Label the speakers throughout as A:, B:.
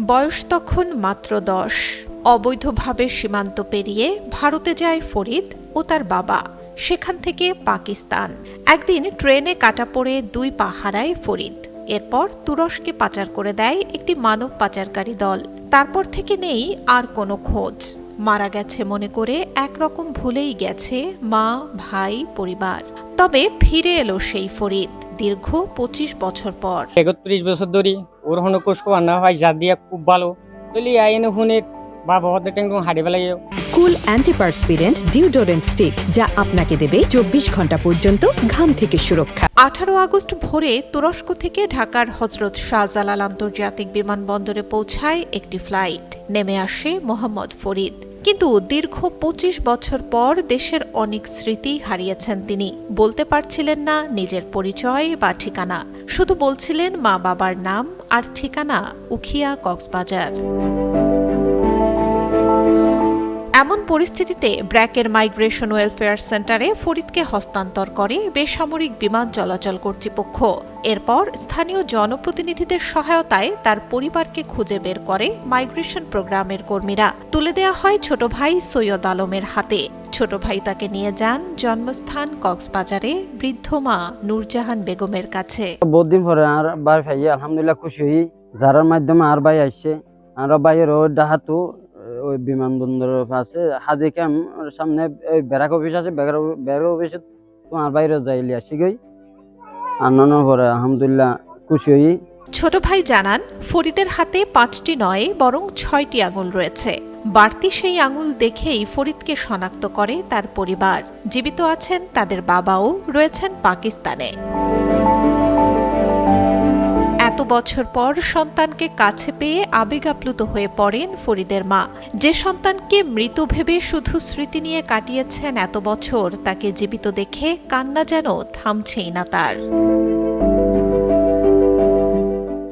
A: বয়স তখন মাত্র 10। অবৈধভাবে সীমান্ত পেরিয়ে ভারতে যায় ফরিদ ও তার বাবা, সেখান থেকে পাকিস্তান। একদিন ট্রেনে কাটা পড়ে 2 পা হারায় ফরিদ। এরপর তুরস্কে পাচার করে দেয় একটি মানব পাচারকারী দল। তারপর থেকে নেই আর কোনো খোঁজ। মারা গেছে মনে করে একরকম ভুলেই গেছে মা, ভাই, পরিবার। তবে ফিরে এলো সেই ফরিদ দীর্ঘ 25 বছর পর।
B: 31 বছর ধরে ওর হন কোষকো আনা হয় যা দিয়ে খুব ভালো তলি আইনে হুনে বাবা হতে টেঙ্গু হাড়ি বেলাই।
C: কুল অ্যান্টিপারস্পিরেন্ট ডিওডোরেন্ট স্টিক, যা আপনাকে দেবে 24 ঘন্টা পর্যন্ত ঘাম থেকে সুরক্ষা।
A: 18 আগস্ট ভোরে তুরস্ক থেকে ঢাকার হযরত শাহজালাল আন্তর্জাতিক বিমানবন্দরে পৌঁছায় একটি ফ্লাইট। নেমে আসে মোহাম্মদ ফরিদ। কিন্তু দীর্ঘ 25 বছর পর দেশের অনেক স্মৃতি হারিয়েছেন তিনি। বলতে পারছিলেন না নিজের পরিচয় বা ঠিকানা, শুধু বলছিলেন মা বাবার নাম আর ঠিকানা উখিয়া, কক্সবাজার। এমন পরিস্থিতিতে ব্র্যাকের মাইগ্রেশন ওয়েলফেয়ার সেন্টারে ফরিদকে হস্তান্তর করে বেসামরিক বিমান চলাচল কর্তৃপক্ষ। এরপর স্থানীয় জনপ্রতিনিধিদের সহায়তায় তার পরিবারকে খুঁজে বের করে মাইগ্রেশন প্রোগ্রামের কর্মীরা। তুলে দেয়া হয় ছোট ভাই সৈয়দ আলমের হাতে। ছোট ভাই তাকে নিয়ে যান জন্মস্থান কক্সবাজারে বৃদ্ধ মা নূরজাহান বেগমের কাছে।
D: বহুত দিন পরে আর ভাই ভাই আলহামদুলিল্লাহ খুশি হই, যার মাধ্যমে আর ভাই আসছে। আর ভাইয়ের ডাহাতু ওই বিমানবন্দরের পাশে হাজি ক্যাম্প সামনে ওই ব্যারাক অফিস আছে, ব্যারাক অফিসে তোমার বাইরে যাইলে আসি গই। আনানোর পরে আলহামদুলিল্লাহ খুশি হই।
A: ছোট ভাই জানান, ফরিদের হাতে 5টি নয় বরং 6টি আঙুল রয়েছে। বাড়তি সেই আঙুল দেখেই ফরিদকে শনাক্ত করে তার পরিবার। জীবিত আছেন তাদের বাবাও, রয়েছেন পাকিস্তানে। এত বছর পর সন্তানকে কাছে পেয়ে আবেগ আপ্লুত হয়ে পড়েন ফরিদের মা। যে সন্তানকে মৃত ভেবে শুধু স্মৃতি নিয়ে কাটিয়েছেন এত বছর, তাকে জীবিত দেখে কান্না যেন থামছেই না তার।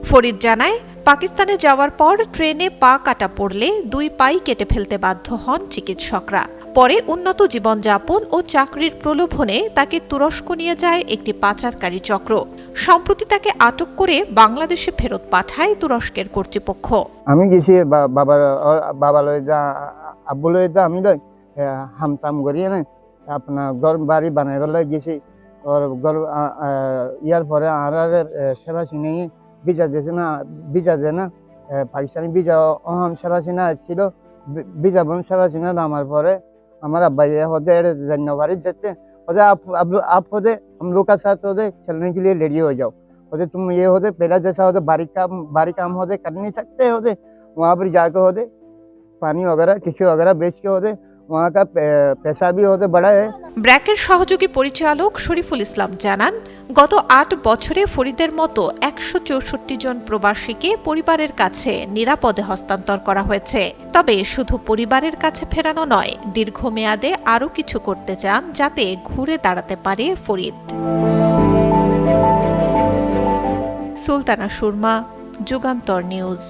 A: ফরিদ জানায়, পাকিস্তানে যাওয়ার পর ট্রেনে পা কাটা পড়লে 2 পাই কেটে ফেলতে বাধ্য হন চিকিৎসকরা। পরে উন্নত জীবনযাপন ও চাকরির প্রলোভনে তাকে তুরস্ক নিয়ে যায় একটি পাচারকারী চক্র। সম্প্রতি তাকে আটক করে বাংলাদেশে ফেরত পাঠায় তুরস্কের কর্তৃপক্ষ।
E: আমি গেছি বাবা লয়ে যা আব্বু লয়ে যা আমি হামতাম করিয়ে না আপনার ঘর বাড়ি বানাই গেলে গেছি। ওর ঘর ইয়ার পরে আর সেবা সিনে ভিজা দিয়েছে না, ভিজা দেয় না পাকিস্তানি ভিজা অহন সেবা সিনা আসছিল। ভিজা বোন সেবা সিনা নামার পরে আমার আব্বা होते जन्नवारी जाते होते आप होते हम लोग का साथ होते चलने के लिए रेडी हो जाओ होते। तुम ये होते पहला जैसा होते बारीक काम होते कर नहीं सकते होते। वहाँ पर जाकर होते पानी वगैरह टिश्यू वगैरह बेच के होते, वहाँ का पैसा भी होते बड़ा है।
A: ব্র্যাকের সহযোগী পরিচালক শরীফুল ইসলাম জানান, গত 8 বছরে ফরিদের মতো 164 জন প্রবাসীকে পরিবারের কাছে নিরাপদে হস্তান্তর করা হয়েছে। তবে শুধু পরিবারের কাছে ফেরানো নয়, দীর্ঘমেয়াদে আরও কিছু করতে চান যাতে ঘুরে দাঁড়াতে পারে ফরিদ। সুলতানা সুরমা, যুগান্তর নিউজ।